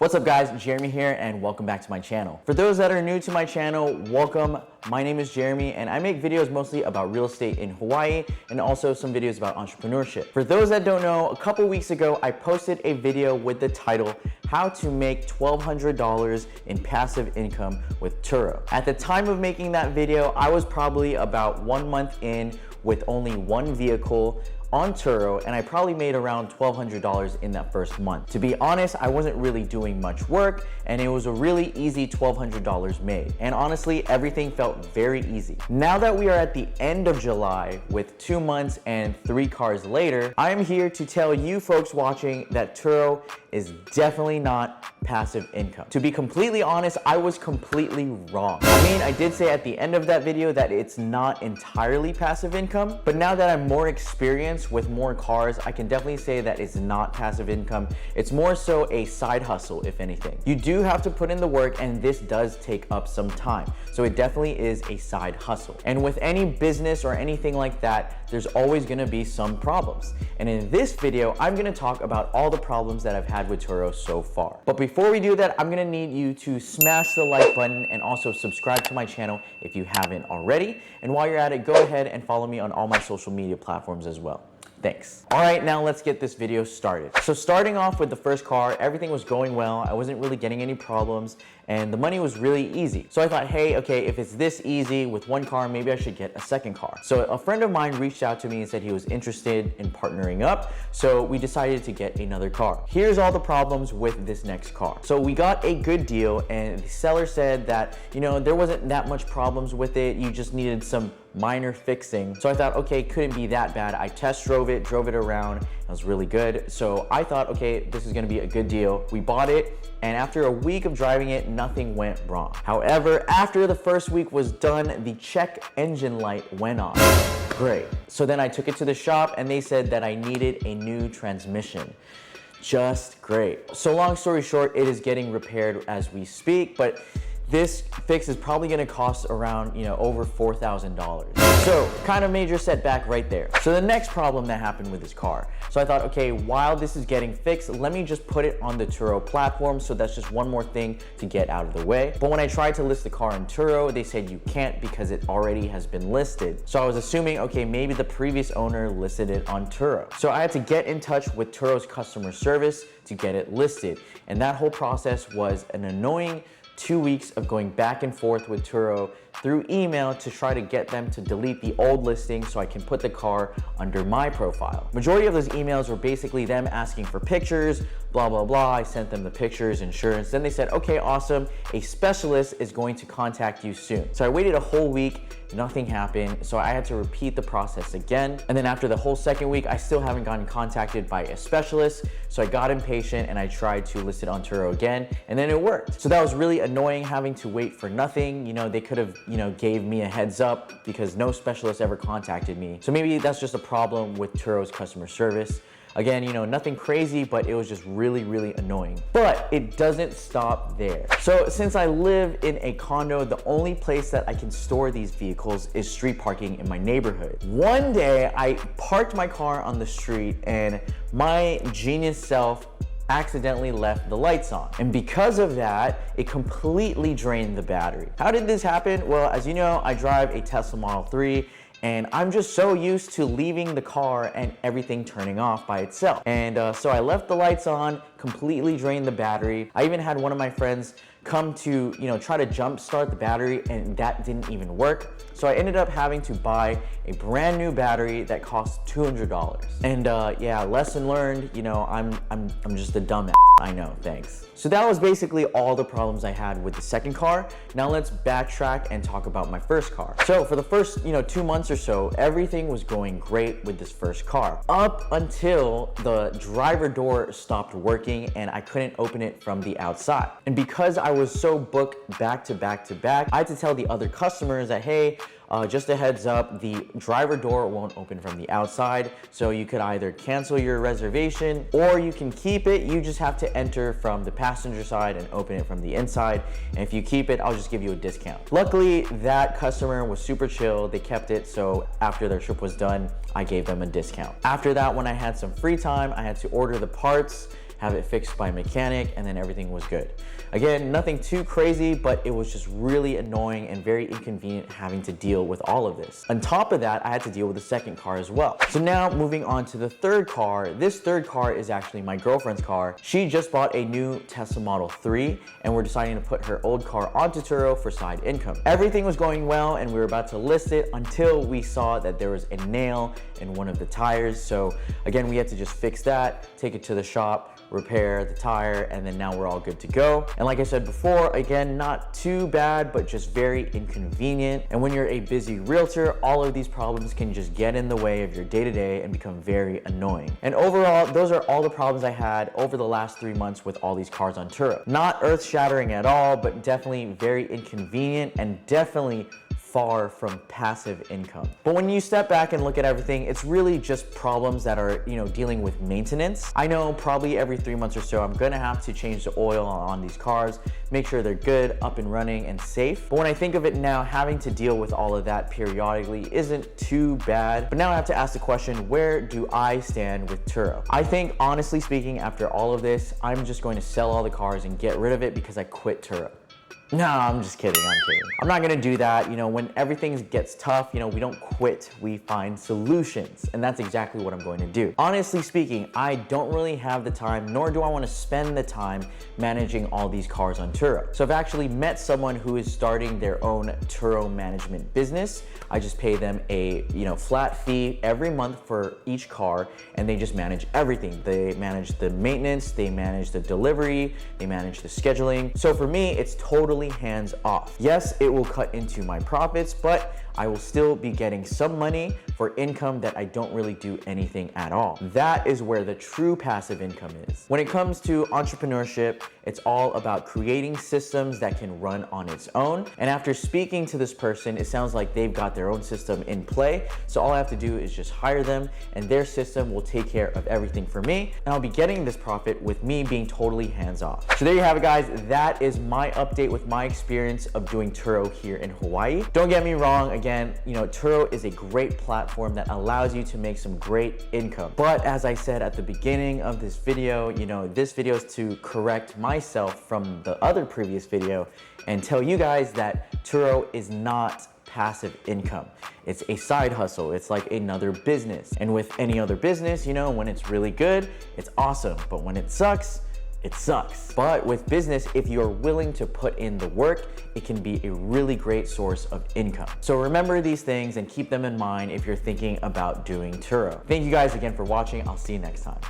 What's up guys, Jeremy here and welcome back to my channel. For those that are new to my channel, welcome. My name is Jeremy and I make videos mostly about real estate in Hawaii and also some videos about entrepreneurship. For those that don't know, a couple weeks ago I posted a video with the title, How to Make $1,200 in Passive Income with Turo. At the time of making that video, I was probably about 1 month in with only one vehicle on Turo, and I probably made around $1,200 in that first month. To be honest, I wasn't really doing much work, and it was a really easy $1,200 made. And honestly, everything felt very easy. Now that we are at the end of July, with 2 months and 3 cars later, I am here to tell you folks watching that Turo is definitely not passive income. To be completely honest, I was completely wrong. I mean, I did say at the end of that video that it's not entirely passive income, but now that I'm more experienced with more cars, I can definitely say that it's not passive income. It's more so a side hustle, if anything. You do have to put in the work, and this does take up some time. So it definitely is a side hustle. And with any business or anything like that, there's always gonna be some problems. And in this video, I'm gonna talk about all the problems that I've had with Turo so far. But before we do that, I'm gonna need you to smash the like button and also subscribe to my channel if you haven't already. And while you're at it, go ahead and follow me on all my social media platforms as well. Thanks. All right, now let's get this video started. So starting off with the first car, everything was going well. I wasn't really getting any problems and the money was really easy. So I thought, hey, okay, if it's this easy with one car, maybe I should get a second car. So a friend of mine reached out to me and said he was interested in partnering up. So we decided to get another car. Here's all the problems with this next car. So we got a good deal and the seller said that, you know, there wasn't that much problems with it. You just needed some minor fixing. So I thought, okay, couldn't be that bad. I test drove it around. It was really good. So I thought, okay, this is gonna be a good deal. We bought it, and after a week of driving it, nothing went wrong. However, after the first week was done, the check engine light went on. Great. So then I took it to the shop and they said that I needed a new transmission. Just great. So long story short, it is getting repaired as we speak, but this fix is probably gonna cost around, over $4,000. So kind of major setback right there. So the next problem that happened with this car. So I thought, okay, while this is getting fixed, let me just put it on the Turo platform. So that's just one more thing to get out of the way. But when I tried to list the car on Turo, they said you can't because it already has been listed. So I was assuming, okay, maybe the previous owner listed it on Turo. So I had to get in touch with Turo's customer service to get it listed. And that whole process was an annoying 2 weeks of going back and forth with Turo through email to try to get them to delete the old listing so I can put the car under my profile. Majority of those emails were basically them asking for pictures, blah, blah, blah. I sent them the pictures, insurance. Then they said, okay, awesome. A specialist is going to contact you soon. So I waited a whole week, nothing happened. So I had to repeat the process again. And then after the whole second week, I still haven't gotten contacted by a specialist. So I got impatient and I tried to list it on Turo again, and then it worked. So that was really annoying having to wait for nothing. They could have, gave me a heads up because no specialist ever contacted me. So maybe that's just a problem with Turo's customer service. Again, nothing crazy, but it was just really, really annoying. But it doesn't stop there. So since I live in a condo, the only place that I can store these vehicles is street parking in my neighborhood. One day I parked my car on the street and my genius self accidentally left the lights on. And because of that, it completely drained the battery. How did this happen? Well, as you know, I drive a Tesla Model 3 and I'm just so used to leaving the car and everything turning off by itself. And so I left the lights on, completely drained the battery. I even had one of my friends come to, try to jump start the battery and that didn't even work. So I ended up having to buy a brand new battery that cost $200. And yeah, lesson learned, I'm just a dumbass. I know, thanks. So that was basically all the problems I had with the second car. Now let's backtrack and talk about my first car. So for the first, 2 months or so, everything was going great with this first car. Up until the driver door stopped working and I couldn't open it from the outside. And because I was so booked back to back to back, I had to tell the other customers that, hey, just a heads up, the driver door won't open from the outside, so you could either cancel your reservation or you can keep it. You just have to enter from the passenger side and open it from the inside. And if you keep it, I'll just give you a discount. Luckily, that customer was super chill. They kept it, so after their trip was done, I gave them a discount. After that, when I had some free time, I had to order the parts have it fixed by a mechanic, and then everything was good. Again, nothing too crazy, but it was just really annoying and very inconvenient having to deal with all of this. On top of that, I had to deal with the second car as well. So now moving on to the third car. This third car is actually my girlfriend's car. She just bought a new Tesla Model 3, and we're deciding to put her old car onto Turo for side income. Everything was going well, and we were about to list it until we saw that there was a nail in one of the tires. So again, we had to just fix that, take it to the shop, repair the tire, and then now we're all good to go. And like I said before, again, not too bad, but just very inconvenient. And when you're a busy realtor, all of these problems can just get in the way of your day-to-day and become very annoying. And overall, those are all the problems I had over the last 3 months with all these cars on Turo. Not earth-shattering at all, but definitely very inconvenient and definitely far from passive income. But when you step back and look at everything, it's really just problems that are, dealing with maintenance. I know probably every 3 months or so, I'm gonna have to change the oil on these cars, make sure they're good, up and running, and safe. But when I think of it now, having to deal with all of that periodically isn't too bad. But now I have to ask the question, where do I stand with Turo? I think, honestly speaking, after all of this, I'm just going to sell all the cars and get rid of it because I quit Turo. No, I'm just kidding, I'm kidding. I'm not gonna do that. When everything gets tough, we don't quit, we find solutions. And that's exactly what I'm going to do. Honestly speaking, I don't really have the time, nor do I wanna spend the time managing all these cars on Turo. So I've actually met someone who is starting their own Turo management business. I just pay them a flat fee every month for each car, and they just manage everything. They manage the maintenance, they manage the delivery, they manage the scheduling. So for me, it's totally hands off. Yes, it will cut into my profits, but I will still be getting some money for income that I don't really do anything at all. That is where the true passive income is. When it comes to entrepreneurship, it's all about creating systems that can run on its own. And after speaking to this person, it sounds like they've got their own system in play. So all I have to do is just hire them, and their system will take care of everything for me. And I'll be getting this profit with me being totally hands off. So there you have it, guys. That is my update with my experience of doing Turo here in Hawaii. Don't get me wrong, again, Turo is a great platform that allows you to make some great income. But as I said at the beginning of this video, this video is to correct myself from the other previous video and tell you guys that Turo is not passive income. It's a side hustle. It's like another business. And with any other business, when it's really good, it's awesome. But when it sucks, it sucks. But with business, if you're willing to put in the work, it can be a really great source of income. So remember these things and keep them in mind if you're thinking about doing Turo. Thank you guys again for watching. I'll see you next time.